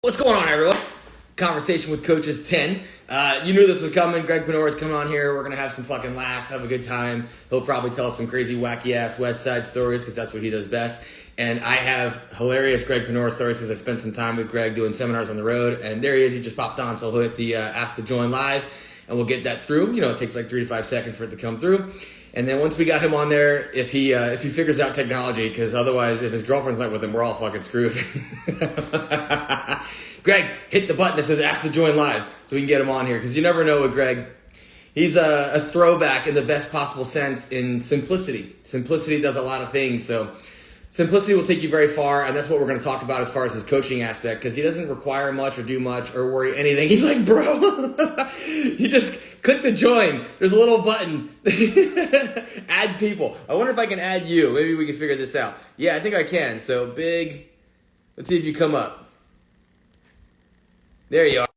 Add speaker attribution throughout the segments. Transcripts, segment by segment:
Speaker 1: What's going on, everyone? Conversation with Coaches 10. You knew this was coming. Greg Panora is coming on here. We're going to have some fucking laughs, have a good time. He'll probably tell us some crazy, wacky-ass West Side stories because that's what he does best. And I have hilarious Greg Panora stories because I spent some time with Greg doing seminars on the road. And there he is. He just popped on, so he'll hit the ask to join live, and we'll get that through. You know, it takes like 3 to 5 seconds for it to come through. And then once we got him on there, if he figures out technology, because otherwise, if his girlfriend's not with him, we're all fucking screwed. Greg, hit the button that says ask to join live so we can get him on here, because you never know with Greg. He's a throwback in the best possible sense in simplicity. Simplicity does a lot of things, so simplicity will take you very far, and that's what we're going to talk about as far as his coaching aspect, because he doesn't require much or do much or worry anything. He's like, bro, you just click the join. There's a little button. Add people. I wonder if I can add you. Maybe we can figure this out. Yeah, I think I can. So big. Let's see if you come up. There you are.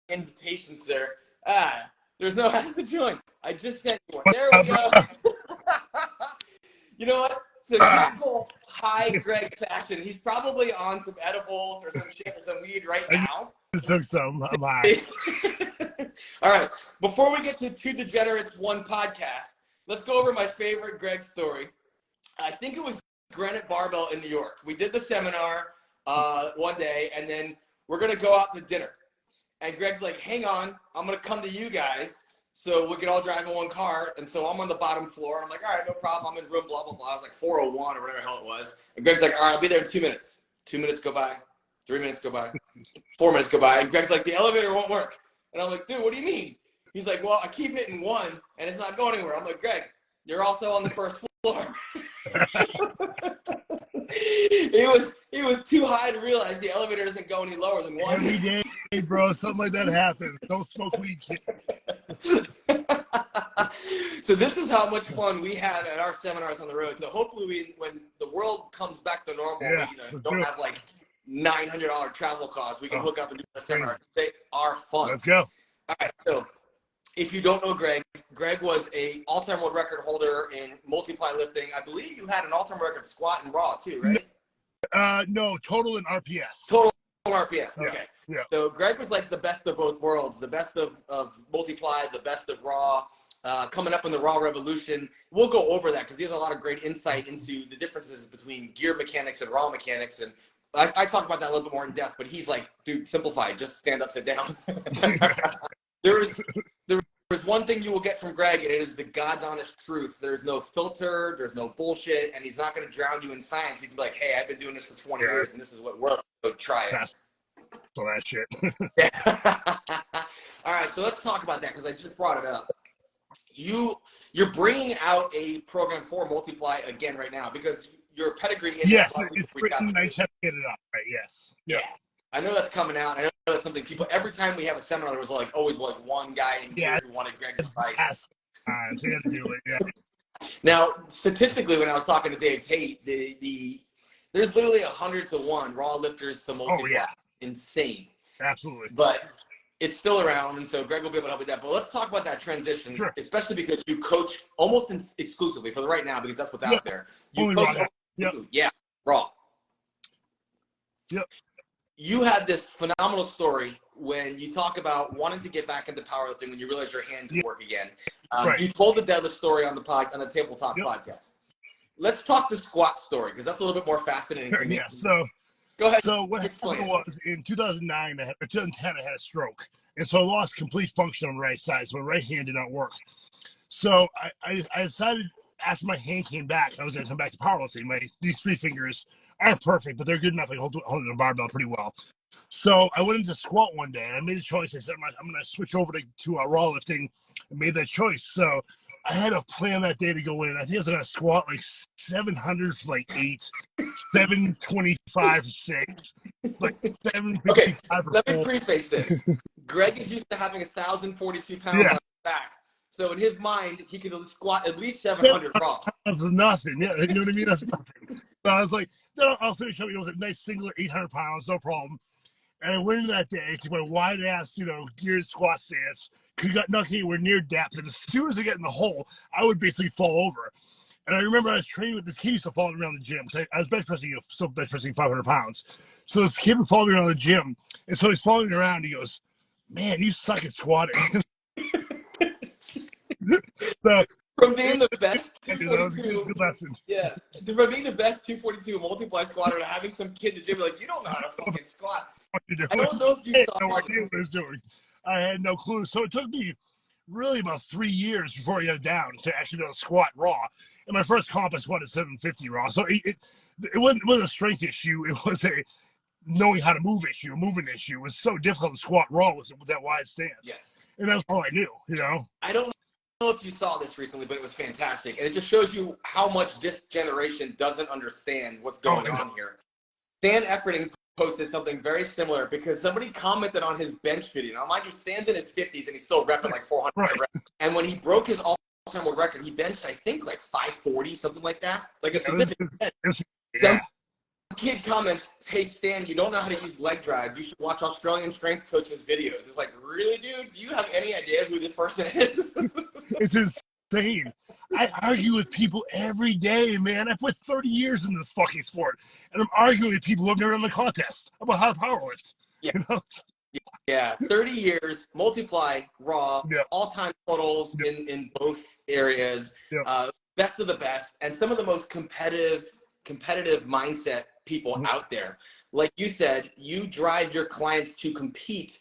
Speaker 1: Invitations there. There's no ask to join. I just sent you one. There we go. You know what? So typical high Greg fashion. He's probably on some edibles or some shit or some weed right now.
Speaker 2: I just took some. I'm high.
Speaker 1: All right. Before we get to Two Degenerates, One Podcast, let's go over my favorite Greg story. I think it was Granite Barbell in New York. We did the seminar one day, and then we're going to go out to dinner. And Greg's like, hang on, I'm going to come to you guys so we can all drive in one car. And so I'm on the bottom floor, and I'm like, all right, no problem. I'm in room blah, blah, blah. I was like 401 or whatever the hell it was. And Greg's like, all right, I'll be there in 2 minutes. 2 minutes go by. 3 minutes go by. 4 minutes go by. And Greg's like, the elevator won't work. And I'm like, dude, what do you mean? He's like, well, I keep hitting 1, and it's not going anywhere. I'm like, Greg, you're also on the first floor. He was too high to realize the elevator doesn't go any lower than 1.
Speaker 2: Every day, bro, something like that happens. Don't smoke weed, kid.
Speaker 1: So this is how much fun we had at our seminars on the road. So hopefully when the world comes back to normal, we don't have like $900 travel costs. We can hook up and do a seminar. They are fun.
Speaker 2: Let's go.
Speaker 1: All right, so if you don't know Greg was a all-time world record holder in multiply lifting. I believe you had an all-time record squat and raw too, right?
Speaker 2: No, total and RPS.
Speaker 1: Total RPS, okay.
Speaker 2: Yeah.
Speaker 1: So Greg was like the best of both worlds, the best of multiply, the best of raw, coming up in the raw revolution. We'll go over that because he has a lot of great insight into the differences between gear mechanics and raw mechanics. And I talk about that a little bit more in depth, but he's like, dude, simplify, just stand up, sit down. There's one thing you will get from Greg, and it is the God's honest truth. There's no filter, there's no bullshit, and he's not going to drown you in science. He can be like, hey, I've been doing this for 20 years, and this is what works, so try it.
Speaker 2: So that shit.
Speaker 1: All right, so let's talk about that, because I just brought it up. You're bringing out a program for Multiply again right now, because your pedigree in
Speaker 2: yes, it's written, I just have to get it up, right? Yes.
Speaker 1: Yeah. I know that's coming out. I know that's something people, every time we have a seminar, there was like always like one guy in here who wanted Greg's advice.
Speaker 2: So you have to do it, yeah.
Speaker 1: Now, statistically, when I was talking to Dave Tate, there's literally 100 to 1 raw lifters to multiply.
Speaker 2: Oh, yeah.
Speaker 1: Insane.
Speaker 2: Absolutely.
Speaker 1: But it's still around, and so Greg will be able to help with that. But let's talk about that transition, especially because you coach almost exclusively for the right now, because that's what's out there. You
Speaker 2: only
Speaker 1: coach
Speaker 2: raw.
Speaker 1: Yeah, raw.
Speaker 2: Yep.
Speaker 1: You had this phenomenal story when you talk about wanting to get back into powerlifting when you realized your hand could work again. You told the deadlift story on the Table Talk podcast. Let's talk the squat story, because that's a little bit more fascinating to me.
Speaker 2: Yeah, so
Speaker 1: go ahead.
Speaker 2: So what happened was in 2009, or 2010, I had a stroke. And so I lost complete function on the right side. So my right hand did not work. So I decided after my hand came back, I was going to come back to powerlifting. These 3 fingers aren't perfect, but they're good enough. I hold the barbell pretty well. So I went into squat one day, and I made a choice. I said, I'm going to switch over to raw lifting. I made that choice. So I had a plan that day to go in. I think I was going to squat like 700 for like 8, 725 for 6, like 755 for 4.
Speaker 1: Let me preface this. Greg is used to having 1,042 pounds on his back. So in his mind, he could squat at least 700 raw.
Speaker 2: That's nothing. Yeah, you know what I mean? That's nothing. So I was like, no, I'll finish up. It was a nice single 800 pounds, no problem. And I went into that day to my wide ass, geared squat stance. Got nothing anywhere near depth. And as soon as I get in the hole, I would basically fall over. And I remember I was training with this kid who used to follow me around the gym. I was bench pressing, still bench pressing 500 pounds. So this kid would follow me around the gym. And so he's following me around. He goes, man, you suck at squatting. So,
Speaker 1: from being the best
Speaker 2: that was a
Speaker 1: 242,
Speaker 2: good lesson.
Speaker 1: yeah, from being the best 242 multiply squatter to having some kid in the gym be like, you don't know how to fucking squat. I don't know if you saw
Speaker 2: no
Speaker 1: that.
Speaker 2: idea what I was doing. I had no clue. So it took me really about 3 years before I got down to actually be able to squat raw. And my first comp I squatted 750 raw. So it wasn't a strength issue. It was a knowing how to move issue, a movement issue. It was so difficult to squat raw with that wide stance.
Speaker 1: Yes.
Speaker 2: And that's all I knew, you know?
Speaker 1: I don't know if you saw this recently, but it was fantastic. And it just shows you how much this generation doesn't understand what's going on here. Stan Efferding posted something very similar because somebody commented on his bench video. Now, mind you, Stan's in his 50s and he's still repping like 400 reps. And when he broke his all-time world record, he benched, I think, like 540, something like that. Like a significant bench. Some kid comments, hey, Stan, you don't know how to use leg drive. You should watch Australian strength coaches' videos. It's like, really, dude? Do you have any idea who this person is?
Speaker 2: It's insane. I argue with people every day, man. I put 30 years in this fucking sport, and I'm arguing with people who have never done the contest about how to powerlift.
Speaker 1: Yeah.
Speaker 2: You know?
Speaker 1: Yeah, 30 years, multiply, raw, all-time totals in both areas, best of the best, and some of the most competitive mindset people out there. Like you said, you drive your clients to compete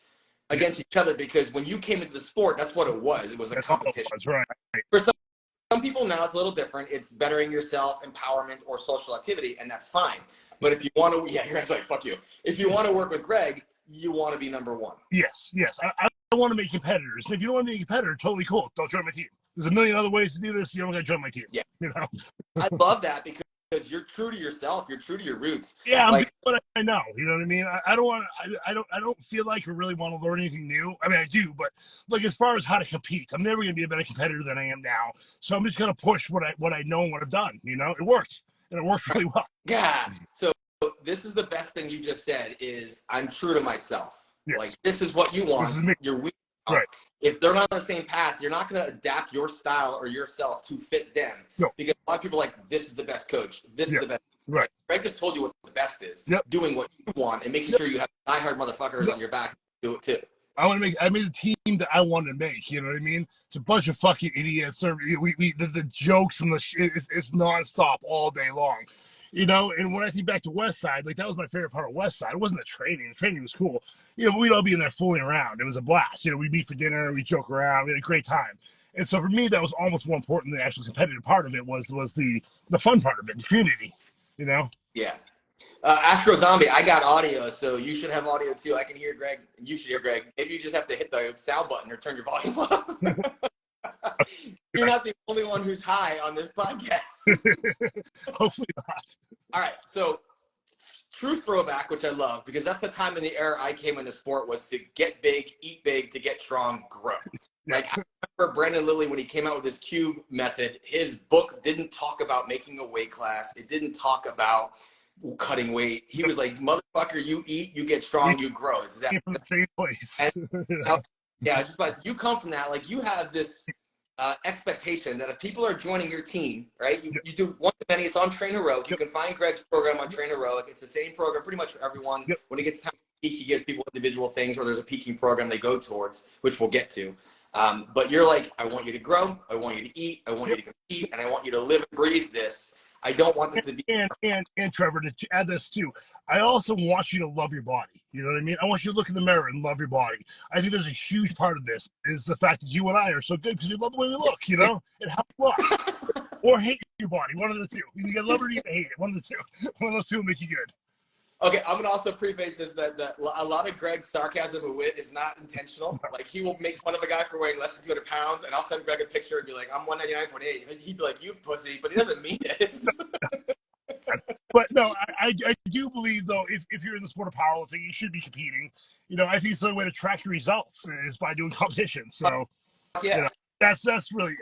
Speaker 1: against each other because when you came into the sport, that's what it was. It was a competition.
Speaker 2: That's right.
Speaker 1: For some people now it's a little different. It's bettering yourself, empowerment, or social activity, and that's fine. But if you want to, your guys like, fuck you. If you want to work with Greg, you want to be number one.
Speaker 2: Yes. I want to make competitors. And if you don't want to be a competitor, totally cool. Don't join my team. There's a million other ways to do this. You don't got to join my team.
Speaker 1: Yeah.
Speaker 2: You know?
Speaker 1: I love that because you're true to yourself. You're true to your roots.
Speaker 2: Yeah, I'm what I know. You know what I mean? I don't want. I don't feel like I really want to learn anything new. I mean, I do, but like as far as how to compete, I'm never going to be a better competitor than I am now. So I'm just going to push what I know and what I've done. You know, it worked, and it worked really well.
Speaker 1: Yeah. So this is the best thing you just said. Is I'm true to myself.
Speaker 2: Yes.
Speaker 1: Like this is what you want. You're weak.
Speaker 2: Right.
Speaker 1: If they're not on the same path, you're not going to adapt your style or yourself to fit them.
Speaker 2: No.
Speaker 1: Because a lot of people are like, this is the best coach. This is the best.
Speaker 2: Right.
Speaker 1: Greg just told you what the best is.
Speaker 2: Yep.
Speaker 1: Doing what you want and making sure you have diehard motherfuckers on your back to do it too.
Speaker 2: I made a team that I wanted to make. You know what I mean? It's a bunch of fucking idiots. The jokes and the shit is nonstop all day long. You know, and when I think back to West Side, like that was my favorite part of West Side. It wasn't the training. The training was cool. You know, we'd all be in there fooling around. It was a blast. You know, we'd meet for dinner, we'd joke around, we had a great time. And so for me, that was almost more important than the actual competitive part of it was the fun part of it, the community. You know?
Speaker 1: Yeah. Astro Zombie, I got audio, so you should have audio too. I can hear Greg. You should hear Greg. Maybe you just have to hit the sound button or turn your volume up. You're not the only one who's high on this podcast.
Speaker 2: Hopefully not.
Speaker 1: All right, so true throwback, which I love, because that's the time in the era I came into sport was to get big, eat big, to get strong, grow. Like I remember Brandon Lilly when he came out with his cube method, his book didn't talk about making a weight class. It didn't talk about cutting weight. He was like, motherfucker, you eat, you get strong, you grow. It's that
Speaker 2: from the same place.
Speaker 1: Yeah, just like you come from that, like you have this expectation that if people are joining your team, right? You do one to many. It's on Train Heroic. You can find Greg's program on Train Heroic. It's the same program pretty much for everyone. When it gets time to peak, he gives people individual things, or there's a peaking program they go towards, which we'll get to. But you're like, I want you to grow. I want you to eat. I want you to compete, and I want you to live and breathe this. I don't want this to be.
Speaker 2: And Trevor, to add this too, I also want you to love your body. You know what I mean? I want you to look in the mirror and love your body. I think there's a huge part of this is the fact that you and I are so good because we love the way we look, you know? It helps a lot. Or hate your body, one of the two. You can love it or you can hate it, one of the two. One of those two will make you good.
Speaker 1: Okay, I'm going to also preface this that a lot of Greg's sarcasm and wit is not intentional. Like, he will make fun of a guy for weighing less than 200 pounds, and I'll send Greg a picture and be like, I'm 199.8. He'd be like, you pussy, but he doesn't mean it.
Speaker 2: But no, I do believe, though, if you're in the sport of powerlifting, you should be competing. You know, I think it's the only way to track your results is by doing competitions. So,
Speaker 1: yeah,
Speaker 2: you know, that's really,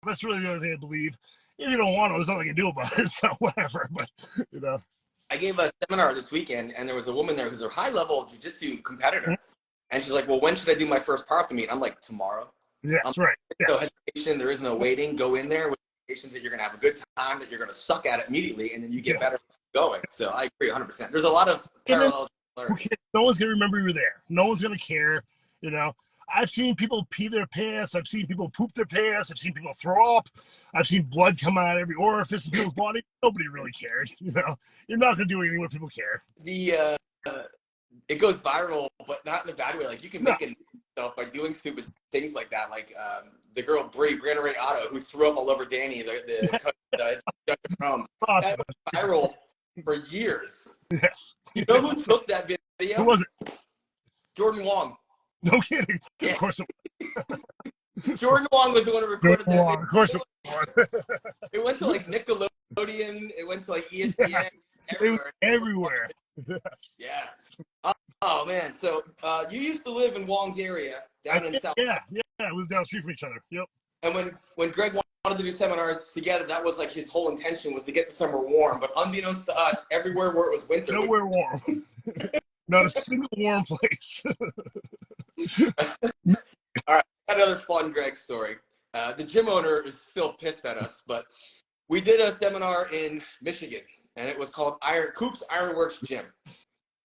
Speaker 2: that's really the other thing I believe. If you don't want to, there's nothing I can do about it. So whatever, but, you know.
Speaker 1: I gave a seminar this weekend, and there was a woman there who's a high-level jiu-jitsu competitor. And she's like, well, when should I do my first powerlifting meet? I'm like, tomorrow.
Speaker 2: Yes, right.
Speaker 1: No hesitation. There is no waiting. Go in there with expectations that you're going to have a good time, that you're going to suck at it immediately, and then you get better going. So I agree 100%. There's a lot of parallels.
Speaker 2: No one's going to remember you were there. No one's going to care. You know, I've seen people pee their pants. I've seen people poop their pants. I've seen people throw up. I've seen blood come out of every orifice in people's body. Nobody really cared. You know, you're not going to do anything where people care.
Speaker 1: It goes viral, but not in a bad way. Like, you can make it yourself by doing stupid things like that. Like the girl Brianna Ray Otto, who threw up all over Danny, the judge of Rome. That was viral for years.
Speaker 2: Yes.
Speaker 1: You know who took that video?
Speaker 2: Who was it?
Speaker 1: Jordan Wong.
Speaker 2: No kidding.
Speaker 1: Yeah.
Speaker 2: Of course it
Speaker 1: was. Jordan Wong was the one who recorded that video.
Speaker 2: Of course it was.
Speaker 1: It went to like Nickelodeon. It went to like ESPN.
Speaker 2: Yes.
Speaker 1: Everywhere.
Speaker 2: Everywhere. Yes.
Speaker 1: Yeah. Oh man. So you used to live in Wong's area down in South.
Speaker 2: Yeah. We lived down the street from each other. Yep.
Speaker 1: And when Greg wanted to do seminars together, that was like his whole intention, was to get the summer warm. But unbeknownst to us, everywhere where it was winter,
Speaker 2: nowhere warm. Not a single warm place.
Speaker 1: All right, another fun Greg story. The gym owner is still pissed at us, but we did a seminar in Michigan, and it was called CoC's Ironworks Gym.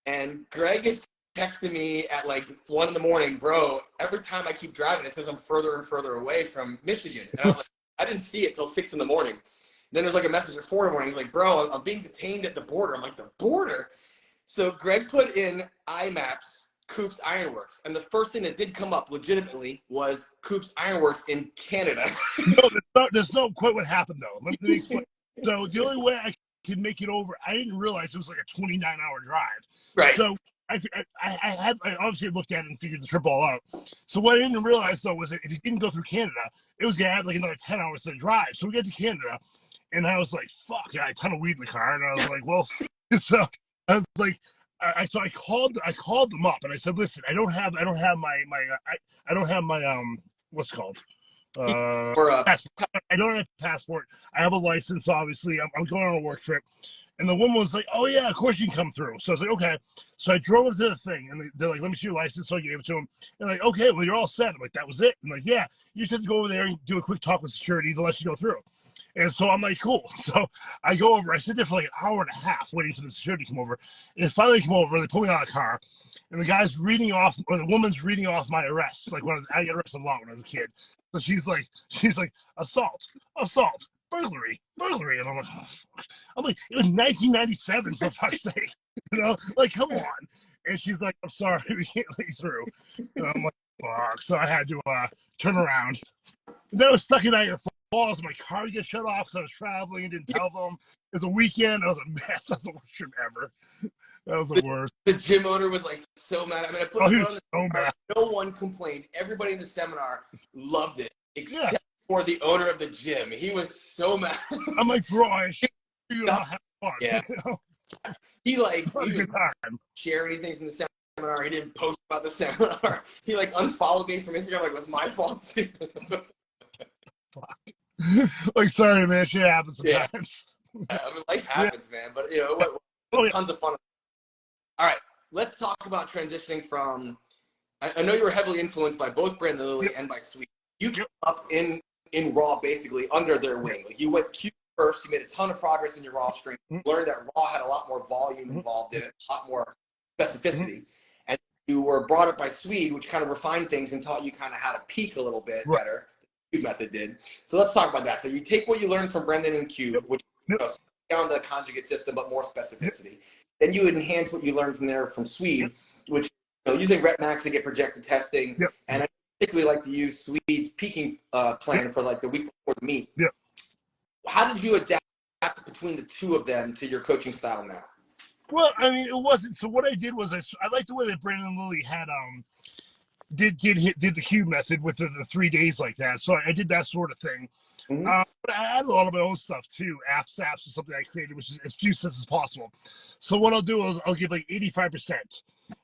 Speaker 1: And Greg is texting me at like 1 a.m, bro, every time I keep driving, it says I'm further and further away from Michigan. And I was like, I didn't see it till 6 a.m. Then there's like a message at 4 a.m. He's like, bro, I'm being detained at the border. I'm like, the border? So Greg put in iMaps CoC's Ironworks, and the first thing that did come up legitimately was CoC's Ironworks in Canada.
Speaker 2: No, there's no quite what happened though. Let me explain. So the only way I could make it over, I didn't realize it was like a 29-hour drive.
Speaker 1: Right.
Speaker 2: So I obviously looked at it and figured the trip all out. So what I didn't realize though was that if you didn't go through Canada, it was gonna add like another 10 hours to the drive. So we get to Canada, and I was like, "Fuck!" I had a ton of weed in the car, and I was like, "Well," so I was like, I called them up, and I said, "Listen, I don't have my what's it called? Passport. I don't have a passport. I have a license, obviously. I'm going on a work trip." And the woman was like, "Oh yeah, of course you can come through." So I was like, "Okay." So I drove up to the thing, and they're like, "Let me see your license." So I gave it to them. And like, "Okay, well, you're all set." I'm like, "That was it." I'm like, "Yeah, you just have to go over there and do a quick talk with security to let you go through." And so I'm like, "Cool." So I go over. I sit there for like an hour and a half waiting for the security to come over. And finally they come over. They pull me out of the car, and the guy's reading off, or the woman's reading off my arrests. Like when I got arrested a lot when I was a kid. So she's like, assault, burglary. And I'm like, oh, fuck. I'm like, it was 1997 for fuck's sake. You know, like, come on. And she's like, "I'm sorry, we can't let you through." And I'm like, fuck. So I had to turn around. And then I was stuck in Niagara Falls. My car get shut off because I was traveling and didn't tell them. It was a weekend. I was a mess. That was the worst trip ever. That was the worst.
Speaker 1: The gym owner was like so mad. I mean, I put it on the seminar. No one complained. Everybody in the seminar loved it, except for the owner of the gym. He was so mad.
Speaker 2: I'm like, bro, I should not have fun.
Speaker 1: Yeah.
Speaker 2: You know?
Speaker 1: He didn't share anything from the seminar. He didn't post about the seminar. He like unfollowed me from Instagram. Like, it was my fault too.
Speaker 2: Fuck. Like, sorry, man. Shit happens sometimes.
Speaker 1: Yeah. I mean, life happens, man. But you know, tons of fun. All right, let's talk about transitioning from. I know you were heavily influenced by both Brandon Lilly and by Sweet. You came up in Raw basically under their wing. Like, you went Q first. You made a ton of progress in your Raw strength. You learned that Raw had a lot more volume involved in it, a lot more specificity. And you were brought up by Swede, which kind of refined things and taught you kind of how to peak a little bit better. The Cube method did. So let's talk about that. So you take what you learned from Brandon and Cube, which down the conjugate system, but more specificity. Then you would enhance what you learned from there from Swede, which using rep max to get projected testing. And I particularly like to use Swede's peaking plan for like the week before the meet. How did you adapt between the two of them to your coaching style now?
Speaker 2: Well, I mean, it wasn't. So what I did was I liked the way that Brandon Lilly had did the Cube method with the 3 days like that. So I did that sort of thing. But I added a lot of my own stuff too, apps or something I created, which is as few sets as possible. So what I'll do is I'll give like 85%,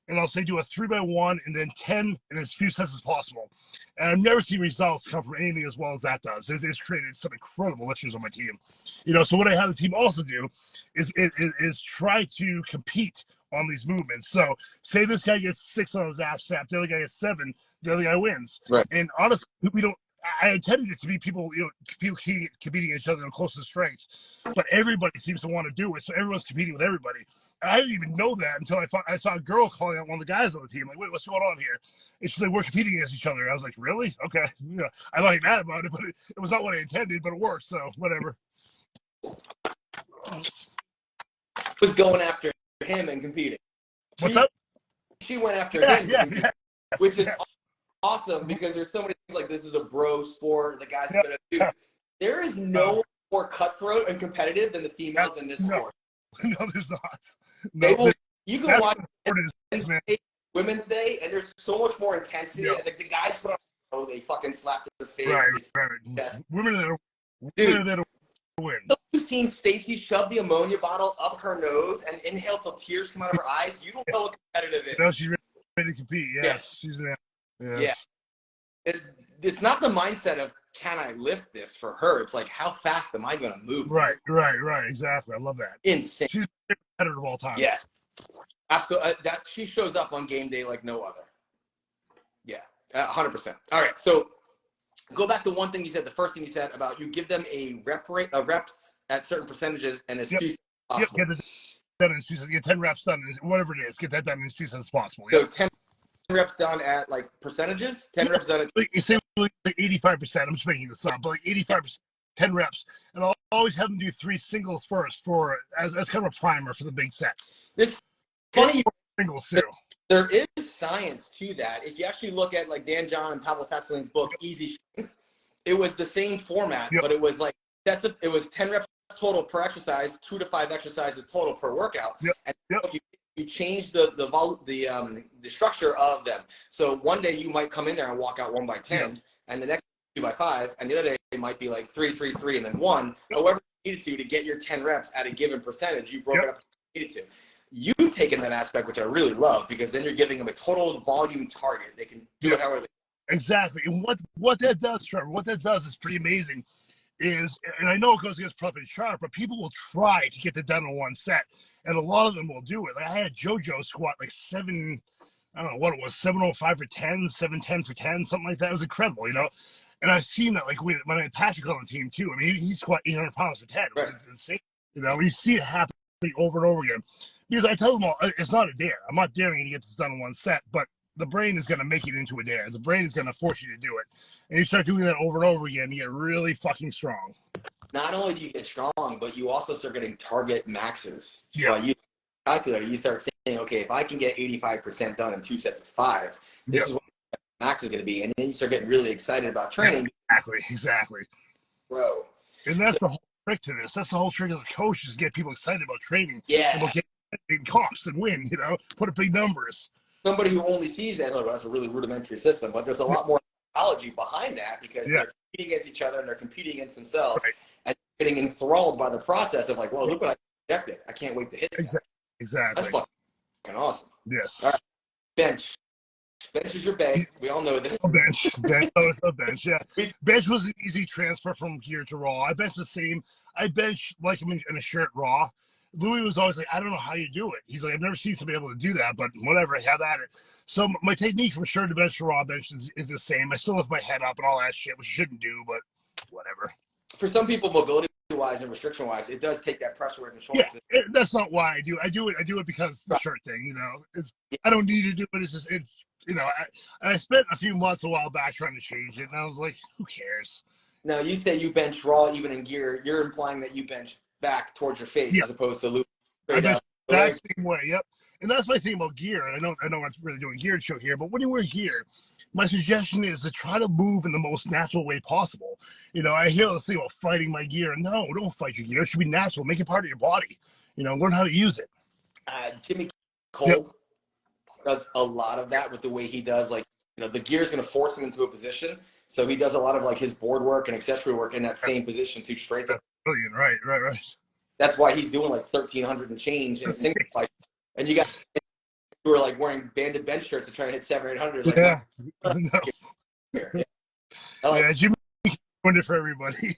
Speaker 2: and I'll say do a 3x1 and then 10 in as few sets as possible. And I've never seen results come from anything as well as that does. It's created some incredible lifters on my team. So what I have the team also do is try to compete on these movements. So say this guy gets 6 on his ab snap, the other guy gets 7, the other guy wins.
Speaker 1: Right.
Speaker 2: And honestly, we don't. I intended it to be people, people competing each other in closest strengths, but everybody seems to want to do it, so everyone's competing with everybody. And I didn't even know that until I saw a girl calling out one of the guys on the team. Like, wait, what's going on here? And she's like, we're competing against each other. I was like, really? Okay. Yeah, I like that about it, but it was not what I intended, but it worked, so whatever.
Speaker 1: Was going after him and competing.
Speaker 2: What's up?
Speaker 1: She went after him,
Speaker 2: Yeah.
Speaker 1: which is awesome because there's so many things like this is a bro sport. The guys are gonna do. There is no more cutthroat and competitive than the females in this sport.
Speaker 2: No, there's not.
Speaker 1: No, you can watch
Speaker 2: Women's
Speaker 1: Day, and there's so much more intensity. Like the guys put on, they fucking slap their face.
Speaker 2: Right. Women are there to win.
Speaker 1: You've seen Stacy shove the ammonia bottle up her nose and inhale till tears come out of her eyes. You don't know what competitive is.
Speaker 2: No, she's ready to compete. Yes. She's an. Yes.
Speaker 1: Yeah. It's not the mindset of can I lift this for her. It's like how fast am I going to move?
Speaker 2: Right. Exactly. I love that.
Speaker 1: Insane.
Speaker 2: She's the competitor of all time.
Speaker 1: Yes. Absolutely. That she shows up on game day like no other. Yeah. 100%. All right. So go back to one thing you said. The first thing you said about you give them a reps at certain percentages and as few as possible.
Speaker 2: Get it done in as few, get 10 reps done, whatever it is. Get that done in as few as possible.
Speaker 1: So 10 reps done at like percentages. 10 reps done at.
Speaker 2: You say like 85%. I'm just making this up, but like 85%, 10 reps, and I'll always have them do 3 singles first as kind of a primer for the big set.
Speaker 1: This funny
Speaker 2: singles too.
Speaker 1: There is science to that. If you actually look at like Dan John and Pavel Satsalin's book, Easy Strength, it was the same format, but it was like it was 10 reps total per exercise, 2 to 5 exercises total per workout, and you change the structure of them. So one day you might come in there and walk out 1 by 10, and the next 2 by 5, and the other day it might be like 3, 3, 3, and then 1. However you needed to get your 10 reps at a given percentage, you broke it up you needed to. You've taken that aspect, which I really love, because then you're giving them a total volume target. They can do it however they.
Speaker 2: Exactly, and what that does, Trevor, what that does is pretty amazing. And I know it goes against Prep and Sharp, but people will try to get it done in one set, and a lot of them will do it. Like I had JoJo squat like 7, I don't know what it was, 705 for 10, 710 for 10, something like that. It was incredible, And I've seen that like when I had Patrick on the team too. I mean, he squat 800 pounds for 10. It was insane. You see it happen over and over again. Because I tell them all, it's not a dare. I'm not daring you to get this done in one set, but the brain is going to make it into a dare. The brain is going to force you to do it. And you start doing that over and over again, you get really fucking strong.
Speaker 1: Not only do you get strong, but you also start getting target maxes.
Speaker 2: Yeah.
Speaker 1: So you calculate, you start saying, okay, if I can get 85% done in 2 sets of 5, this is what max is going to be. And then you start getting really excited about training.
Speaker 2: Exactly.
Speaker 1: Bro.
Speaker 2: And that's the whole trick to this. That's the whole trick as a coach, is get people excited about training.
Speaker 1: Yeah.
Speaker 2: About getting costs and win, put up big numbers.
Speaker 1: Somebody who only sees that, that's a really rudimentary system, but there's a lot more psychology behind that, because they're competing against each other and they're competing against themselves, and getting enthralled by the process of like, well, look what I projected. I can't wait to hit it.
Speaker 2: Exactly.
Speaker 1: That's fucking awesome.
Speaker 2: Yes.
Speaker 1: All right. Bench. Bench is your bay. We all know this.
Speaker 2: Bench. It's a bench, yeah. Bench was an easy transfer from gear to raw. I bench the same. I bench like him in a shirt raw. Louis was always like, I don't know how you do it. He's like, I've never seen somebody able to do that, but whatever, I have at it. So my technique from shirt to bench to raw bench is the same. I still lift my head up and all that shit, which you shouldn't do, but whatever.
Speaker 1: For some people, mobility-wise and restriction-wise, it does take that pressure away from shoulders.
Speaker 2: Yeah, that's not why I do. I do it because the shirt thing, I don't need to do it. It's just, I spent a few months a while back trying to change it, and I was like, who cares?
Speaker 1: Now, you say you bench raw even in gear. You're implying that you bench back towards your face as opposed to loop.
Speaker 2: That same way, yep. And that's my thing about gear. And I know I'm not really doing gear show here, but when you wear gear, my suggestion is to try to move in the most natural way possible. I hear this thing about fighting my gear. No, don't fight your gear. It should be natural. Make it part of your body. Learn how to use it.
Speaker 1: Jimmy Cole does a lot of that with the way he does. Like, the gear is going to force him into a position. So he does a lot of like his board work and accessory work in that same position to strengthen.
Speaker 2: That's brilliant. Right.
Speaker 1: That's why he's doing like 1,300 and change in a single fight. And you got who are like wearing banded bench shirts and trying to hit 700 or 800. Like,
Speaker 2: Jimmy doing it for everybody.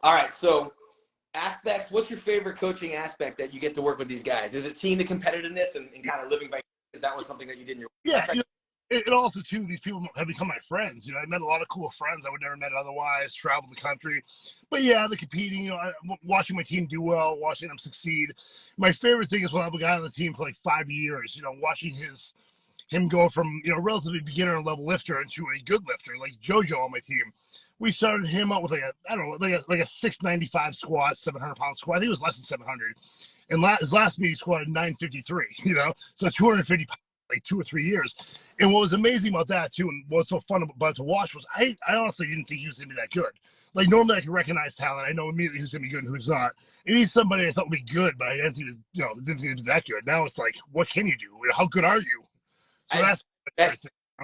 Speaker 1: All right, so aspects. What's your favorite coaching aspect that you get to work with these guys? Is it seeing the competitiveness and kind of living by? Is that was something that you did in your?
Speaker 2: Yeah, it also too, these people have become my friends. You know, I met a lot of cool friends I would never met otherwise. Traveled the country, but yeah, the competing. You know, watching my team do well, watching them succeed. My favorite thing is when I have a guy on the team for like 5 years. You know, watching him go from, you know, relatively beginner level lifter into a good lifter, like JoJo on my team. We started him out with like a 695 squat, 700-pound squat. I think it was less than 700. And his last meet he squatted 953. You know, so 250 pounds, like 2 or 3 years. And what was amazing about that too, and what was so fun about to watch was I honestly didn't think he was gonna be that good. Like normally I can recognize talent. I know immediately who's gonna be good and who's not. And he's somebody I thought would be good, but I didn't think he'd be that good. Now it's like, what can you do? How good are you? So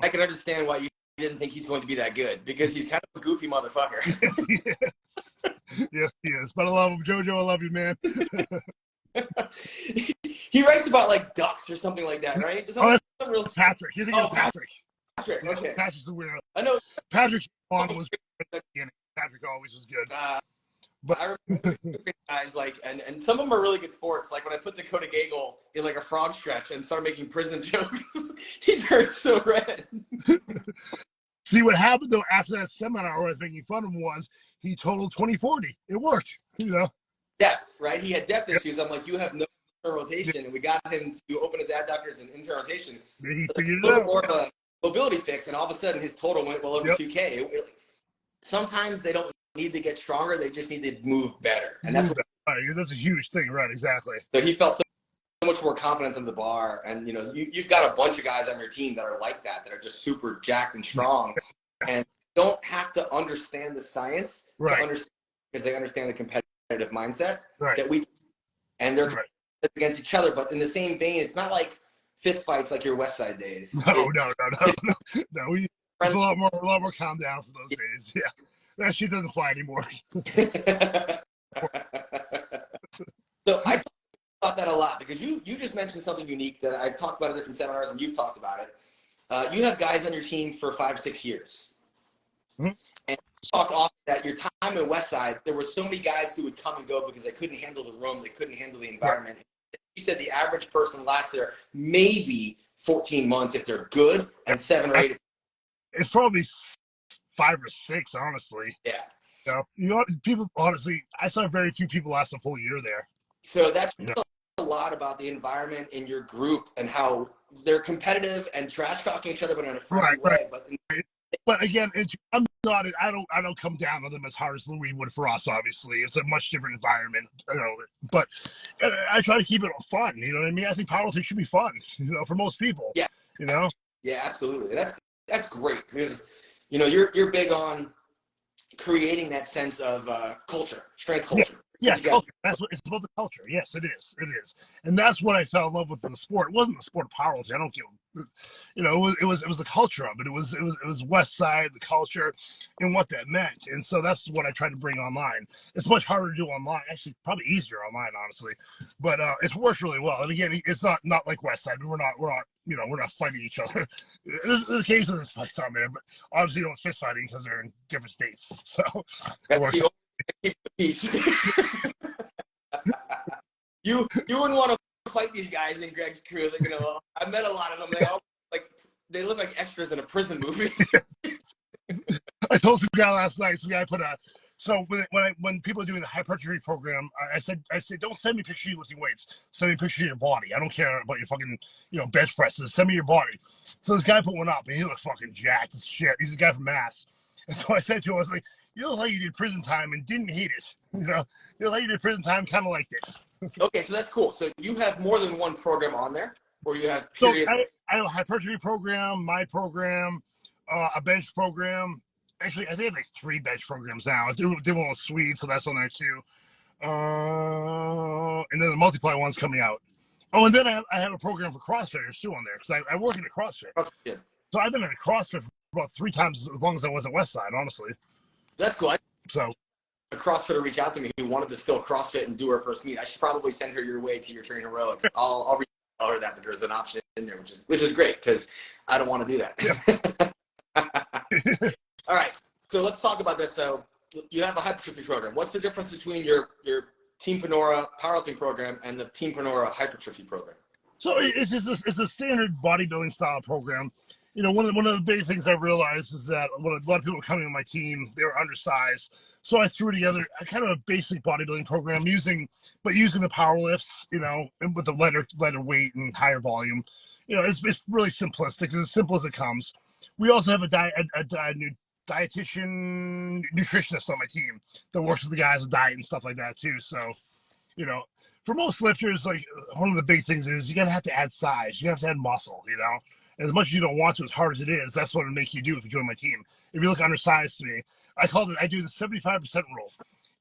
Speaker 1: I can understand why you didn't think he's going to be that good, because he's kind of a goofy motherfucker.
Speaker 2: Yes, he is. But I love him. JoJo, I love you, man.
Speaker 1: He writes about like ducks or something like that, right?
Speaker 2: That's real Patrick. You're thinking of Patrick.
Speaker 1: Patrick, okay.
Speaker 2: Patrick's the weirdo.
Speaker 1: I know.
Speaker 2: Patrick's on was good. Patrick always was good.
Speaker 1: But I remember guys like, and some of them are really good sports. Like when I put Dakota Gagel in like a frog stretch and started making prison jokes, he turned so red.
Speaker 2: See, what happened though after that seminar where I was making fun of him was he totaled 2040. It worked, you know.
Speaker 1: Depth, right? He had depth issues. I'm like, you have no internal rotation, and we got him to open his adductors and internal rotation.
Speaker 2: He figured it out.
Speaker 1: More of a mobility fix, and all of a sudden his total went well over 2K. Sometimes they don't need to get stronger; they just need to move better, and that's
Speaker 2: a huge thing, right? Exactly.
Speaker 1: So he felt so much more confidence in the bar, and you know, you've got a bunch of guys on your team that are like that are just super jacked and strong, and don't have to understand the science to understand, because they understand the competitive mindset and they're against each other. But in the same vein, it's not like fist fights like your West Side days.
Speaker 2: No. It's a lot more calm down for those days. Yeah, that shit doesn't fly anymore.
Speaker 1: So I talk about that a lot, because you just mentioned something unique that I've talked about in different seminars, and you've talked about it. You have guys on your team for 5-6 years. Mm-hmm. And you talked often that your time at Westside, there were so many guys who would come and go because they couldn't handle the room, they couldn't handle the environment. Right. You said the average person lasts there maybe 14 months if they're good, and 7 or 8.
Speaker 2: It's probably 5 or 6, honestly.
Speaker 1: Yeah.
Speaker 2: You know, people, honestly, I saw very few people last a full year there.
Speaker 1: So that's a lot about the environment in your group and how they're competitive and trash talking each other, but in a friendly way.
Speaker 2: But again, I don't come down on them as hard as Louis would for us. Obviously, it's a much different environment, you know. But I try to keep it fun. You know what I mean? I think powerlifting should be fun, you know, for most people.
Speaker 1: Yeah.
Speaker 2: You know.
Speaker 1: Yeah, absolutely. That's great, because you know you're big on creating that sense of culture, strength culture.
Speaker 2: Yeah, culture. That's what it's about, the culture. Yes, it is. It is, and that's what I fell in love with in the sport. It wasn't the sport of powerlifting. I don't give, you know, it was the culture of it. It was West Side, the culture, and what that meant. And so that's what I tried to bring online. It's much harder to do online. Actually, probably easier online, honestly. But it's worked really well. And again, it's not like West Side. We're not fighting each other. There's occasionally there's fights on there, but obviously no one's fist fighting because they're in different states. So it works.
Speaker 1: Peace. You wouldn't want to fight these guys in Greg's crew. Like, you know, I met a lot of them. They look like extras in a prison movie.
Speaker 2: I told some guy last night. Some guy put so when people are doing the hypertrophy program, I said don't send me pictures of you lifting weights. Send me pictures of your body. I don't care about your fucking bench presses. Send me your body. So this guy put one up, and he looked fucking jacked as shit. He's a guy from Mass. And so I said to him, I was like, you look like you did prison time and didn't hate it. You look like you did prison time, kind of liked it.
Speaker 1: Okay, so that's cool. So you have more than one program on there, or you have
Speaker 2: period? So I have a hypertrophy program, my program, a bench program. Actually, I think I have like 3 bench programs now. I did one with Swede, so that's on there too. And then the multiply one's coming out. Oh, and then I have a program for CrossFitters too on there, because I work in a CrossFit.
Speaker 1: Yeah.
Speaker 2: So I've been in a CrossFit for about 3 times as long as I was at Westside, honestly.
Speaker 1: That's cool.
Speaker 2: So
Speaker 1: a CrossFitter reached out to me who wanted to still CrossFit and do her first meet. I should probably send her your way to your trainer heroic. I'll tell her that there's an option in there, which is great, because I don't want to do that. Yeah. All right, so let's talk about this. So you have a hypertrophy program. What's the difference between your Team Panora powerlifting program and the Team Panora hypertrophy program?
Speaker 2: So it's a standard bodybuilding style program. one of the big things I realized is that when a lot of people were coming on my team, they were undersized. So I threw together a kind of a basic bodybuilding program using the power lifts, and with the lighter weight and higher volume. It's really simplistic. It's as simple as it comes. We also have a dietitian, nutritionist on my team that works with the guys with diet and stuff like that too. So, for most lifters, like one of the big things is you're gonna have to add size. You have to add muscle. As much as you don't want to, as hard as it is, that's what it'll make you do if you join my team. If you look undersized to me, I do the 75% rule.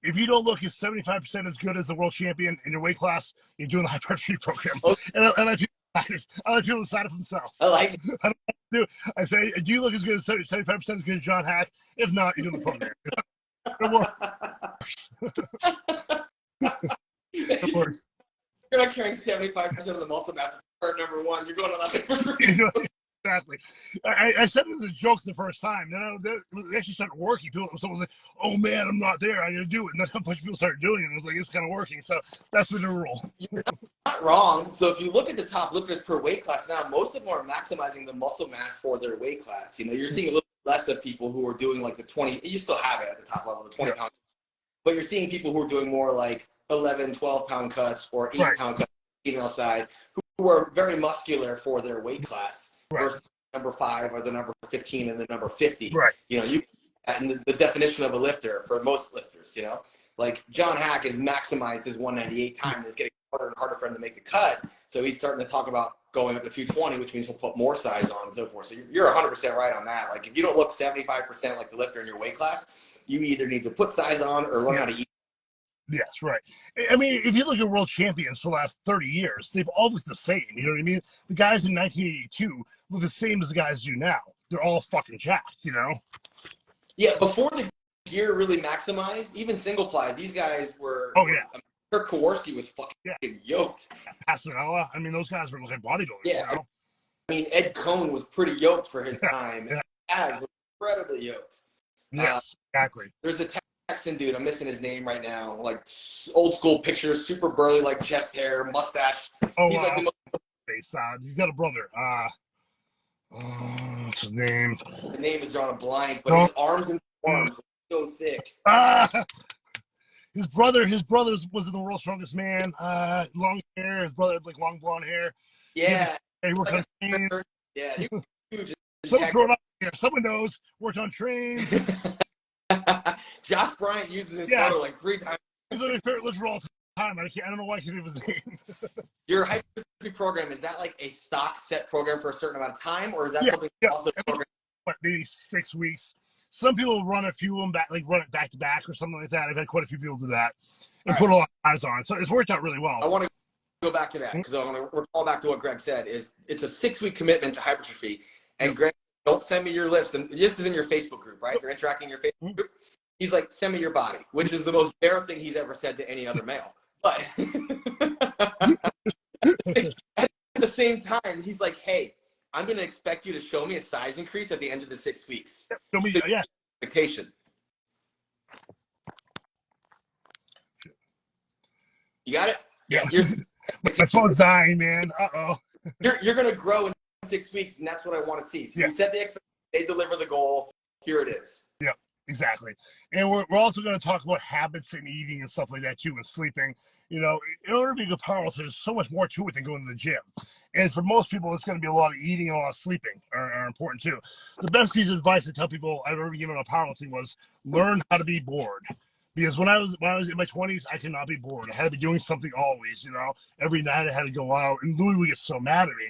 Speaker 2: If you don't look as 75% as good as the world champion in your weight class, you're doing the hypertrophy program. And I like people to decide it for themselves.
Speaker 1: I like it.
Speaker 2: I say, do you look as good as 75% as good as John Hack? If not, you're doing the program. It works.
Speaker 1: You're not carrying 75% of the muscle mass. Part number one, you're going on that.
Speaker 2: Exactly. I said it as a joke the first time. Then it actually started working. Someone was like, "Oh man, I'm not there. I got to do it." And then a bunch of people started doing it. And I was like, "It's kind of working." So that's the new rule.
Speaker 1: You're not wrong. So if you look at the top lifters per weight class now, most of them are maximizing the muscle mass for their weight class. You're seeing a little less of people who are doing like the 20. You still have it at the top level, the 20 pound. But you're seeing people who are doing more like 11, 12 pound cuts or 8 pound cuts on the female side, who are very muscular for their weight class. Versus number 5 or the number 15 and the number 50.
Speaker 2: Right.
Speaker 1: And the definition of a lifter for most lifters, like John Hack has maximized his 198 time and it's getting harder and harder for him to make the cut. So he's starting to talk about going up to 220, which means he'll put more size on and so forth. So you're 100% right on that. Like if you don't look 75% like the lifter in your weight class, you either need to put size on or learn how to eat.
Speaker 2: Yes, right. I mean, if you look at world champions for the last 30 years, they've all looked the same. You know what I mean? The guys in 1982 look the same as the guys do now. They're all fucking jacked,
Speaker 1: Yeah, before the gear really maximized, even single ply, these guys were.
Speaker 2: Oh, yeah.
Speaker 1: Kurt Kowarski was fucking yoked.
Speaker 2: Passanella, I mean, those guys were like bodybuilders.
Speaker 1: Yeah. I mean, Ed Cohn was pretty yoked for his time.
Speaker 2: Yeah.
Speaker 1: As was incredibly yoked.
Speaker 2: Yes, exactly.
Speaker 1: There's a Texan dude, I'm missing his name right now, like old school pictures, super burly, like chest hair, mustache.
Speaker 2: Oh,
Speaker 1: he's like the
Speaker 2: most he's got a brother. What's his name?
Speaker 1: The name is drawing a blank, but his arms and arms are so thick.
Speaker 2: His brother was in the World's Strongest Man. Long hair. His brother had like long blonde hair.
Speaker 1: Yeah.
Speaker 2: He worked on trains.
Speaker 1: Yeah, he was huge.
Speaker 2: Someone grown up here. Someone knows. Worked on trains.
Speaker 1: Josh Bryant uses his photo like 3 times.
Speaker 2: He's like my favorite lifter all the time. I don't know why I can't think of his name.
Speaker 1: Your hypertrophy program, is that like a stock set program for a certain amount of time, or is that something also program?
Speaker 2: Maybe 6 weeks. Some people run a few of them back, like run it back to back or something like that. I've had quite a few people do that and put a lot of eyes on it. So it's worked out really well.
Speaker 1: I want to go back to that because I want to recall back to what Greg said. Is it's a 6-week commitment to hypertrophy, and Greg, don't send me your lifts. And this is in your Facebook group, right? They're interacting in your Facebook group. He's like, send me your body, which is the most bare thing he's ever said to any other male. But at the same time, he's like, hey, I'm going to expect you to show me a size increase at the end of the 6 weeks.
Speaker 2: Show me,
Speaker 1: expectation. You got it?
Speaker 2: Yeah. My phone's dying, man.
Speaker 1: You're going to grow in 6 weeks, and that's what I want to see. So you set the expectation, they deliver the goal. Here it is.
Speaker 2: Yeah. Exactly. And we're also going to talk about habits and eating and stuff like that too, and sleeping. In order to be a good powerlifter, there's so much more to it than going to the gym. And for most people, it's going to be a lot of eating and a lot of sleeping are important too. The best piece of advice I tell people I've ever given on powerlifting was learn how to be bored. Because when I was in my 20s, I could not be bored. I had to be doing something always, Every night I had to go out, and Louis would get so mad at me.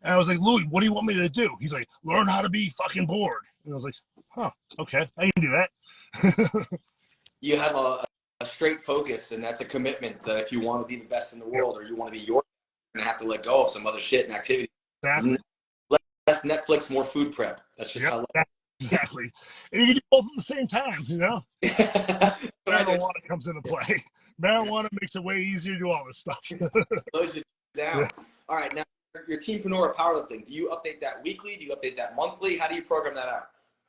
Speaker 2: And I was like, Louis, what do you want me to do? He's like, learn how to be fucking bored. And I was like, huh, okay, I can do that.
Speaker 1: You have a straight focus, and that's a commitment that if you want to be the best in the world or you want to be you're going to have to let go of some other shit and activity.
Speaker 2: Exactly.
Speaker 1: Less Netflix, more food prep. That's just how.
Speaker 2: Exactly. And you can do both at the same time, Marijuana comes into play. Marijuana makes it way easier to do all this stuff.
Speaker 1: Slows you down. Yeah. All right, now your Team Panora powerlifting, do you update that weekly? Do you update that monthly? How do you program that out?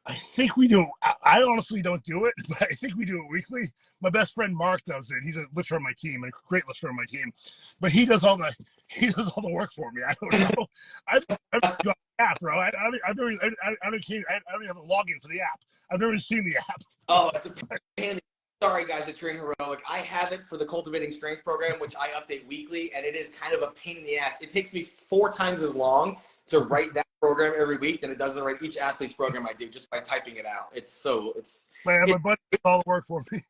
Speaker 2: I think we do. I honestly don't do it, but I think we do it weekly. My best friend Mark does it. He's a lifter on my team, a great lifter on my team, but he does all the work for me. I don't know. I've got the app, bro. I don't have a login for the app. I've never seen the app.
Speaker 1: Oh, it's a pain. Sorry, guys, at Train Heroic. I have it for the Cultivating Strength program, which I update weekly, and it is kind of a pain in the ass. It takes me 4 times as long to write that program every week than it does to write each athlete's program I do just by typing it out.
Speaker 2: My buddy does all the work for me.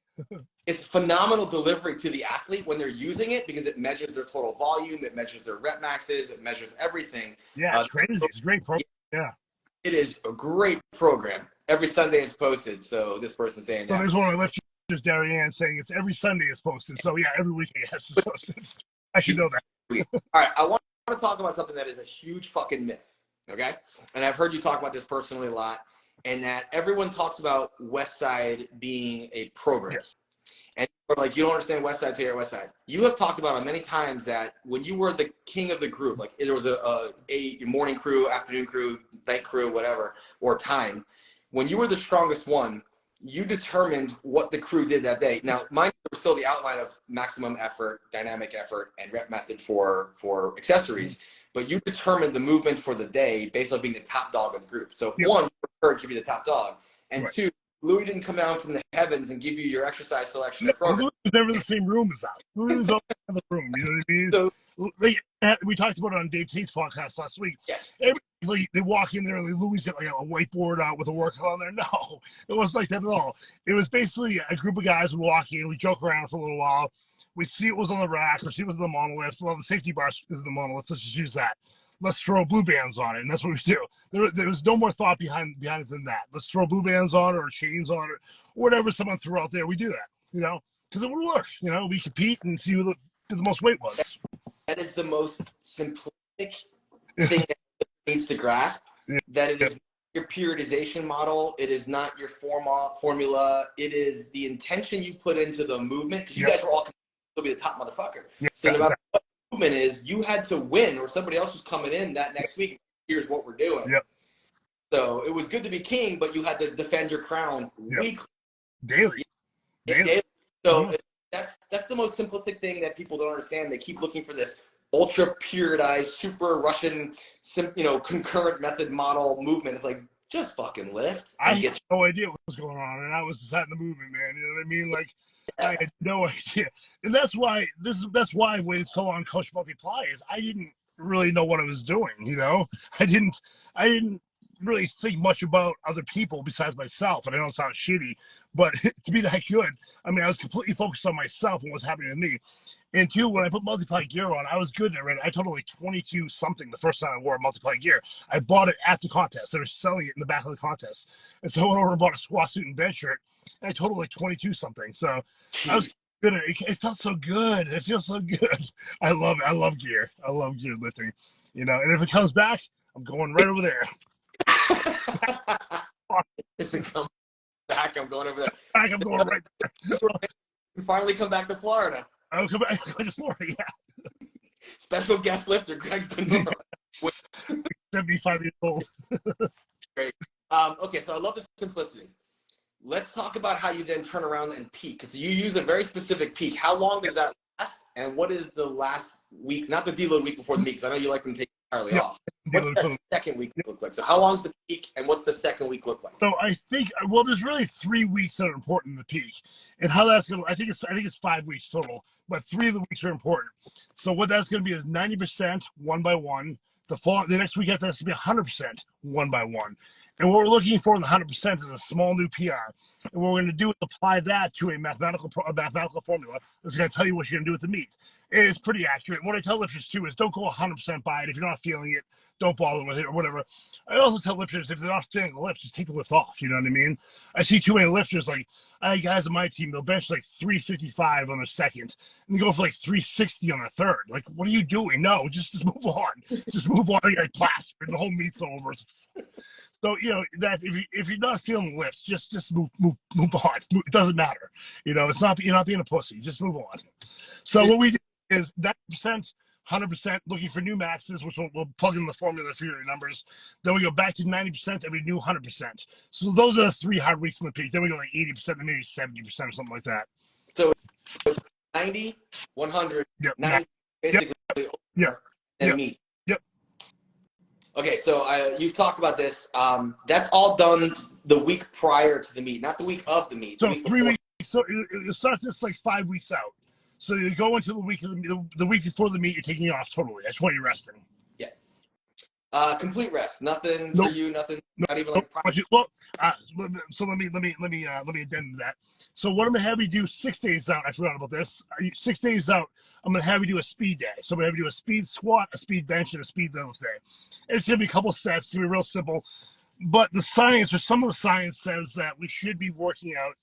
Speaker 1: It's phenomenal delivery to the athlete when they're using it because it measures their total volume, it measures their rep maxes, it measures everything.
Speaker 2: Yeah, it's crazy. It's a great program. Yeah.
Speaker 1: It is a great program. Every Sunday it's posted. So this person's saying that.
Speaker 2: So there's one of my lifters, Darianne, saying it's every Sunday it's posted. So yeah, every week it's posted. I should know that.
Speaker 1: All right, I want to talk about something that is a huge fucking myth, okay? And I've heard you talk about this personally a lot, and that everyone talks about Westside being a program.
Speaker 2: Yes.
Speaker 1: And you're like, you don't understand Westside till you're at Westside. You have talked about it many times that when you were the king of the group, like there was a morning crew, afternoon crew, night crew, whatever, or time, when you were the strongest one, you determined what the crew did that day. Now, mine was still the outline of maximum effort, dynamic effort, and rep method for accessories, but you determined the movement for the day based on being the top dog of the group. So one, you preferred to be the top dog, and
Speaker 2: right.
Speaker 1: 2, Louis didn't come down from the heavens and give you your exercise selection program.
Speaker 2: Louis was never in the same room as us. Louis was always in the room. You know what I mean?
Speaker 1: So,
Speaker 2: we talked about it on Dave Tate's podcast last week.
Speaker 1: yes.
Speaker 2: They walk in there and Louis got like a whiteboard out with a workout on there. No, it wasn't like that at all. It was basically a group of guys would walk in, we joke around for a little while. We see it was on the rack, or see it was on the monolith. Well, the safety bar is the monolith. Let's just use that. Let's throw blue bands on it, and that's what we do. There was no more thought behind it than that. Let's throw blue bands on it, or chains on it, whatever someone threw out there. We do that, because it would work. We compete and see who the most weight was.
Speaker 1: That is the most simplistic thing that needs to grasp.
Speaker 2: Yeah.
Speaker 1: That it is your periodization model. It is not your formula. It is the intention you put into the movement, because you guys were all to be the top motherfucker.
Speaker 2: Yeah.
Speaker 1: So no matter what the movement is, you had to win, or somebody else was coming in that next week. Here's what we're doing.
Speaker 2: Yep.
Speaker 1: So it was good to be king, but you had to defend your crown weekly.
Speaker 2: Daily.
Speaker 1: So that's the most simplistic thing that people don't understand. They keep looking for this ultra periodized, super Russian, concurrent method model movement. It's like, just fucking lift.
Speaker 2: I had no idea what was going on, and I was deciding the movement, man. You know what I mean? Like, I had no idea, and that's why I waited so long. Coach Multiply is I didn't really know what I was doing. I didn't really think much about other people besides myself, and I know it sounds shitty, but to be that good, I mean, I was completely focused on myself and what's happening to me. And 2, when I put Multiply gear on, I was good at it. I totaled like 22 something the first time I wore Multiply gear. I bought it at the contest. They were selling it in the back of the contest. And so I went over and bought a squat suit and bench shirt, and I totaled like 22 something. So I was good at it. It felt so good. It feels so good. I love gear. I love gear lifting, and if it comes back, I'm going right over there.
Speaker 1: If it comes back, I'm going over there.
Speaker 2: I'm going right there.
Speaker 1: You finally come back to Florida.
Speaker 2: I'll come back to Florida, yeah.
Speaker 1: Special guest lifter, Greg Panora.
Speaker 2: 75 years old.
Speaker 1: Great. Okay, so I love the simplicity. Let's talk about how you then turn around and peak, because you use a very specific peak. How long does that last, and what is the last week, not the deload week before the meet, because I know you like them to take entirely off. What's that second week look like? So how long is the peak, and what's the second week look like?
Speaker 2: So I think, there's really 3 weeks that are important in the peak, and how that's going to, I think it's 5 weeks total, but 3 of the weeks are important. So what that's going to be is 90% one by one. The next week after that's going to be 100% one by one. And what we're looking for in the 100% is a small new PR. And what we're going to do is apply that to a mathematical formula that's going to tell you what you're going to do with the meet. It's pretty accurate. What I tell lifters too is don't go 100% by it. If you're not feeling it, don't bother with it or whatever. I also tell lifters if they're not feeling the lift, just take the lift off. You know what I mean? I see too many lifters, like I have guys on my team, they'll bench like 355 on their second and they go for like 360 on their third. Like, what are you doing? No, just move on. Just move on. Like plaster and the whole meet's over. So, that if you're not feeling the lift, just move on. It doesn't matter. You're not being a pussy. Just move on. So what we do, is 90%, 100% looking for new maxes, which we'll plug in the formula for your numbers. Then we go back to 90% and we do 100%. So those are the 3 hard weeks in the peak. Then we go like 80% and maybe 70% or something like that.
Speaker 1: So it's 90, 100,
Speaker 2: yep.
Speaker 1: 90, basically,
Speaker 2: yep.
Speaker 1: and
Speaker 2: yep.
Speaker 1: meat.
Speaker 2: Yep.
Speaker 1: Okay, so you've talked about this. That's all done the week prior to the meet, not the week of the meet.
Speaker 2: So
Speaker 1: the week
Speaker 2: 3
Speaker 1: before.
Speaker 2: weeks. So you start this like 5 weeks out. So you go into the week of the week before the meet, you're taking off totally. That's why you're resting.
Speaker 1: Yeah. Complete rest. Nothing
Speaker 2: nope.
Speaker 1: for you. Nothing.
Speaker 2: Nope.
Speaker 1: Not even like.
Speaker 2: Well, so let me addend to that. So what I'm gonna have you do 6 days out. I forgot about this. 6 days out, I'm gonna have you do a speed day. So I'm gonna have you do a speed squat, a speed bench, and a speed deadlift day. It's gonna be a couple sets. It's gonna be real simple. But the science, or some of the science, says that we should be working out.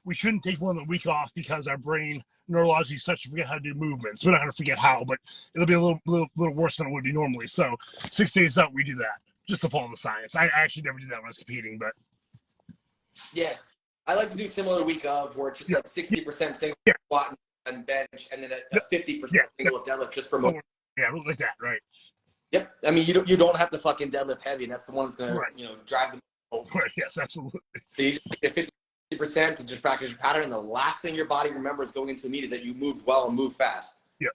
Speaker 2: We shouldn't take more than a week off because our brain neurologically starts to forget how to do movements. We're not going to forget how, but it'll be a little worse than it would be normally. So 6 days out, we do that just to follow the science. I actually never did that when I was competing, but
Speaker 1: yeah, I like to do similar week of where it's just like 60% single squat and bench, and then a 50% single deadlift just for motion.
Speaker 2: Yeah, like that, right?
Speaker 1: Yep. I mean, you don't have to fucking deadlift heavy, and that's the one that's gonna drive the.
Speaker 2: Right. Yes, absolutely.
Speaker 1: So you just get 50% to just practice your pattern, and the last thing your body remembers going into a meet is that you moved well and moved fast.
Speaker 2: Yep.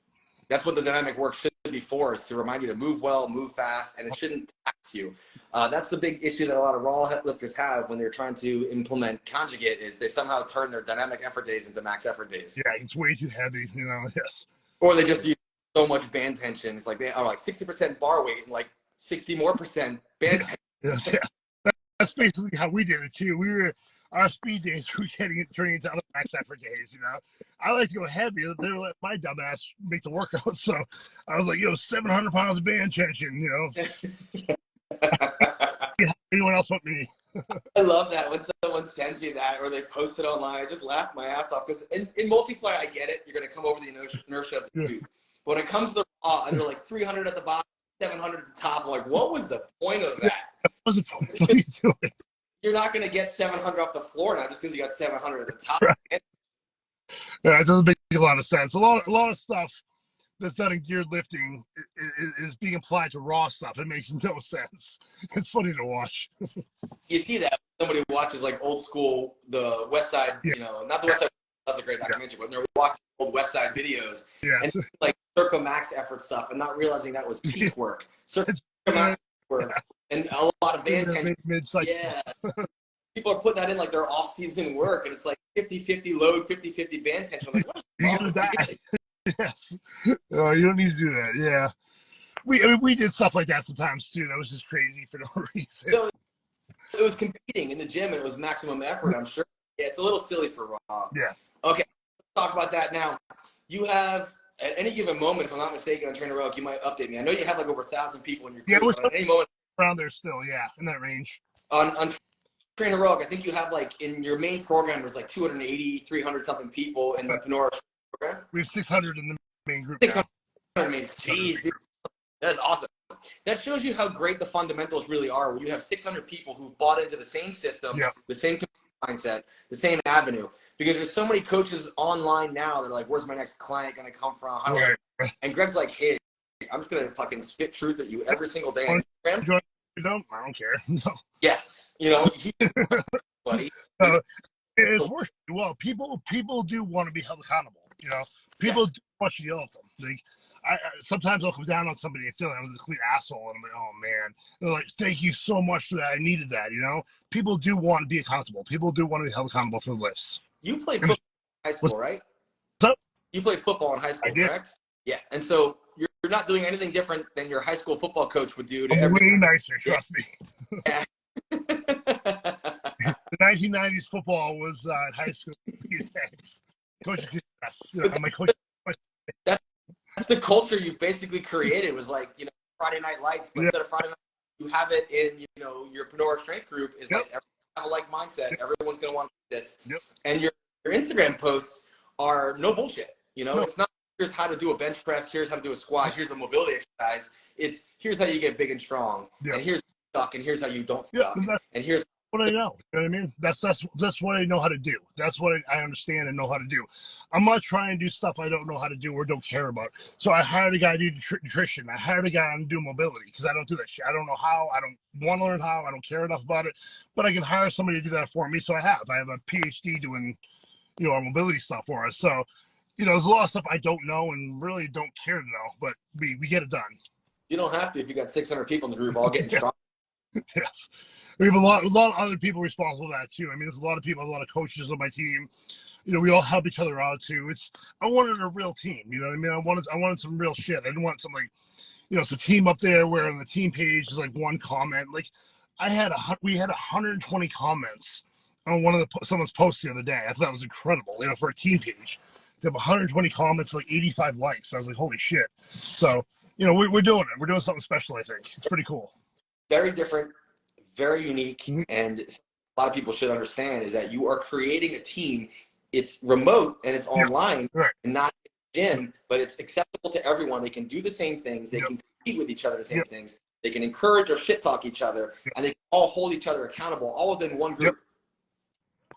Speaker 1: That's what the dynamic work should be for, is to remind you to move well, move fast, and it shouldn't tax you. That's the big issue that a lot of raw lifters have when they're trying to implement conjugate, is they somehow turn their dynamic effort days into max effort days.
Speaker 2: Yeah, it's way too heavy, yes.
Speaker 1: Or they just use so much band tension. It's like they are like 60% bar weight and like 60% more band tension.
Speaker 2: Yeah. That's basically how we did it too. Our speed days were turning into other max effort days, I like to go heavy. They let my dumb ass make the workout. So I was like, 700 pounds of band tension, Anyone else but me.
Speaker 1: I love that when someone sends you that or they post it online. I just laugh my ass off because in multiplayer, I get it. You're going to come over the inertia of the dude. But when it comes to the raw, and they're like 300 at the bottom, 700 at the top, I'm like, what was the point of that?
Speaker 2: What was the point? What are you doing?
Speaker 1: You're not going to get 700 off the floor now just because you got 700 at the top.
Speaker 2: Right. Yeah, it doesn't make a lot of sense. A lot of stuff that's done in geared lifting is being applied to raw stuff. It makes no sense. It's funny to watch.
Speaker 1: You see that somebody watches like old school, the West Side, not the West Side. That's a great documentary, but they're watching old West Side videos and like circa max effort stuff and not realizing that was peak work. Circa max work and a lot of band tension. People are putting that in like their off-season work, and it's like 50-50 load, 50-50 band tension. I'm like, what is
Speaker 2: You're gonna die. Yes. You don't need to do that. Yeah. We did stuff like that sometimes too. That was just crazy for no reason.
Speaker 1: So it was competing in the gym, and it was maximum effort, I'm sure. Yeah, it's a little silly for raw.
Speaker 2: Yeah.
Speaker 1: Okay, let's talk about that now. You have, at any given moment, if I'm not mistaken, on Trainer Rogue, you might update me. I know you have like over 1,000 people in your group, but at any moment.
Speaker 2: Around there still, in that range.
Speaker 1: On Trainer Rogue, I think you have like, in your main program, there's like 280, 300 something people in the Panora program.
Speaker 2: We have 600 in the main group.
Speaker 1: 600 main. Jeez, dude. That is awesome. That shows you how great the fundamentals really are, where you have 600 people who've bought into the same system, the same mindset, the same avenue. Because there's so many coaches online now, they're like, where's my next client going to come from? And Greg's like, hey, I'm just going to fucking spit truth at you every single day on Instagram.
Speaker 2: I don't care. No.
Speaker 1: Yes. Buddy.
Speaker 2: It's working well. People do want to be held accountable. People do want you to yell at them. Like, I sometimes I'll come down on somebody and feel like I was a complete asshole, and I'm like, oh man. They're like, thank you so much for that. I needed that. People do want to be accountable. People do want to be held accountable for the lifts.
Speaker 1: You played football in high school, right?
Speaker 2: What's up?
Speaker 1: You played football in high school, correct? Yeah. And so you're not doing anything different than your high school football coach would do to
Speaker 2: way nicer, trust me.
Speaker 1: Yeah.
Speaker 2: The 1990s football was in high school. Coach, my coach.
Speaker 1: That's the culture you basically created. Was like, Friday Night Lights, but instead of Friday Night, you have it in, your Panora strength group is like everyone have a like mindset. Everyone's gonna want this. And your Instagram posts are no bullshit. It's not here's how to do a bench press, here's how to do a squat, here's a mobility exercise. It's here's how you get big and strong, and here's how you suck, and here's how you don't suck, and here's
Speaker 2: what I know. You know what I mean? That's what I know how to do. That's what I understand and know how to do. I'm not trying to do stuff I don't know how to do or don't care about. So I hired a guy to do nutrition. I hired a guy to do mobility because I don't do that shit. I don't know how. I don't want to learn how. I don't care enough about it. But I can hire somebody to do that for me. So I have a PhD doing, our mobility stuff for us. So, there's a lot of stuff I don't know and really don't care to know, but we get it done.
Speaker 1: You don't have to if you got 600 people in the group all getting strong.
Speaker 2: Yes. We have a lot of other people responsible for that too. I mean, there's a lot of people, a lot of coaches on my team. We all help each other out too. I wanted a real team. You know what I mean? I wanted some real shit. I didn't want some some team up there where on the team page is like one comment. Like we had 120 comments on someone's post the other day. I thought that was incredible. For a team page, they have 120 comments, like 85 likes. I was like, holy shit. So we're doing it. We're doing something special. I think it's pretty cool.
Speaker 1: Very different, very unique, and a lot of people should understand is that you are creating a team. It's remote and it's online,
Speaker 2: right.
Speaker 1: And not in the gym, but it's acceptable to everyone. They can do the same things. They can compete with each other the same things. They can encourage or shit talk each other, and they can all hold each other accountable, all within one group.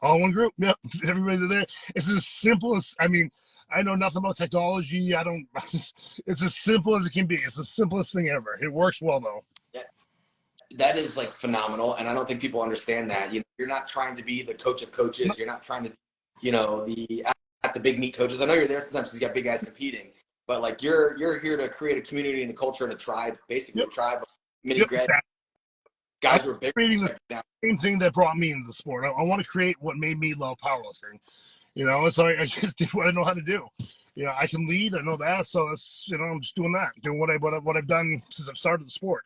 Speaker 2: All one group. Yep. Everybody's there. It's as simple as, I know nothing about technology. It's as simple as it can be. It's the simplest thing ever. It works well though.
Speaker 1: Yeah. That is like phenomenal, and I don't think people understand that. You're not trying to be the coach of coaches. You're not trying to, at the big meet coaches. I know you're there sometimes because you got big guys competing, but like you're here to create a community and a culture and a tribe, basically a tribe of mini Greg guys who are big.
Speaker 2: Creating the same thing that brought me into the sport. I want to create what made me love powerlifting. So I just did what I know how to do. I can lead. I know that. So that's I'm just doing that, doing what I've done since I've started the sport.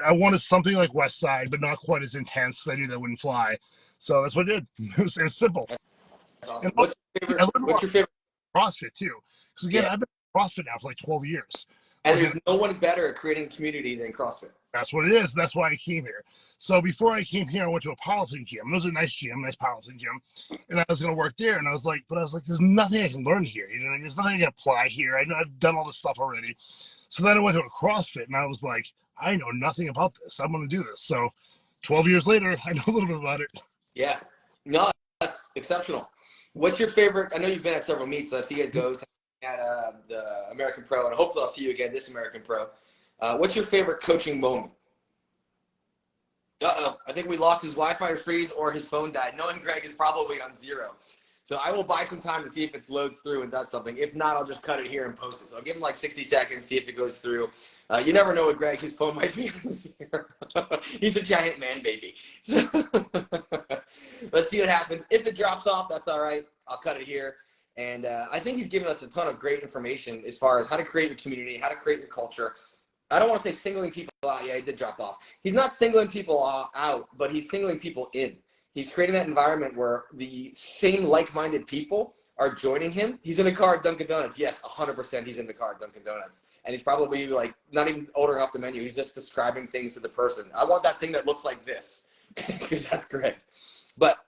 Speaker 2: I wanted something like West Side, but not quite as intense because I knew that wouldn't fly. So that's what I did. It was simple.
Speaker 1: That's awesome. What's your favorite?
Speaker 2: CrossFit too. Because again, I've been CrossFit now for like 12 years.
Speaker 1: And there's no one better at creating a community than CrossFit.
Speaker 2: That's what it is. That's why I came here. So before I came here, I went to a powerlifting gym. It was a nice gym, nice powerlifting gym. And I was going to work there. And I was like, there's nothing I can learn here. There's nothing I can apply here. I know I've done all this stuff already. So then I went to a CrossFit and I was like, I know nothing about this. I'm going to do this. So 12 years later, I know a little bit about it.
Speaker 1: Yeah. No, that's exceptional. What's your favorite? I know you've been at several meets. I see you at GOES at the American Pro, and hopefully I'll see you again this American Pro. What's your favorite coaching moment? I think we lost his Wi-Fi freeze or his phone died. Knowing Greg is probably on 0. So I will buy some time to see if it loads through and does something. If not, I'll just cut it here and post it. So I'll give him like 60 seconds, see if it goes through. You never know with Greg. His phone might be on 0. He's a giant man baby. So let's see what happens. If it drops off, that's all right. I'll cut it here. And I think he's given us a ton of great information as far as how to create your community, how to create your culture. I don't want to say singling people out. Yeah, he did drop off. He's not singling people out, but he's singling people in. He's creating that environment where the same like-minded people are joining him. He's in the car at Dunkin' Donuts. Yes, 100% he's in the car at Dunkin' Donuts. And he's probably like not even ordering off the menu. He's just describing things to the person. I want that thing that looks like this because that's great. But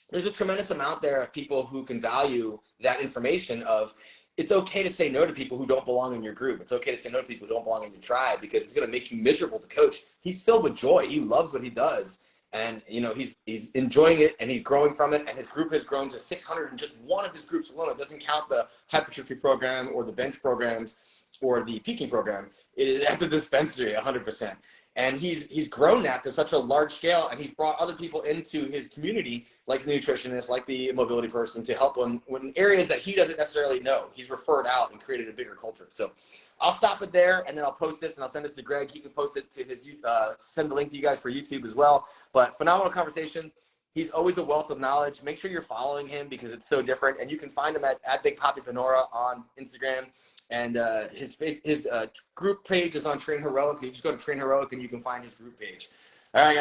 Speaker 1: there's a tremendous amount there of people who can value that information of it's okay to say no to people who don't belong in your group. It's okay to say no to people who don't belong in your tribe because it's going to make you miserable to coach. He's filled with joy. He loves what he does. And, he's enjoying it and he's growing from it. And his group has grown to 600 in just one of his groups alone. It doesn't count the Hypertrophy program or the bench programs or the peaking program. It is at the dispensary 100%. And he's grown that to such a large scale, and he's brought other people into his community, like the nutritionist, like the mobility person, to help him in areas that he doesn't necessarily know. He's referred out and created a bigger culture. So I'll stop it there, and then I'll post this, and I'll send this to Greg. He can post it to his, send the link to you guys for YouTube as well. But phenomenal conversation. He's always a wealth of knowledge. Make sure you're following him because it's so different. And you can find him at Big Papi Panora on Instagram. And his group page is on Train Heroic. So you just go to Train Heroic and you can find his group page. All right, guys.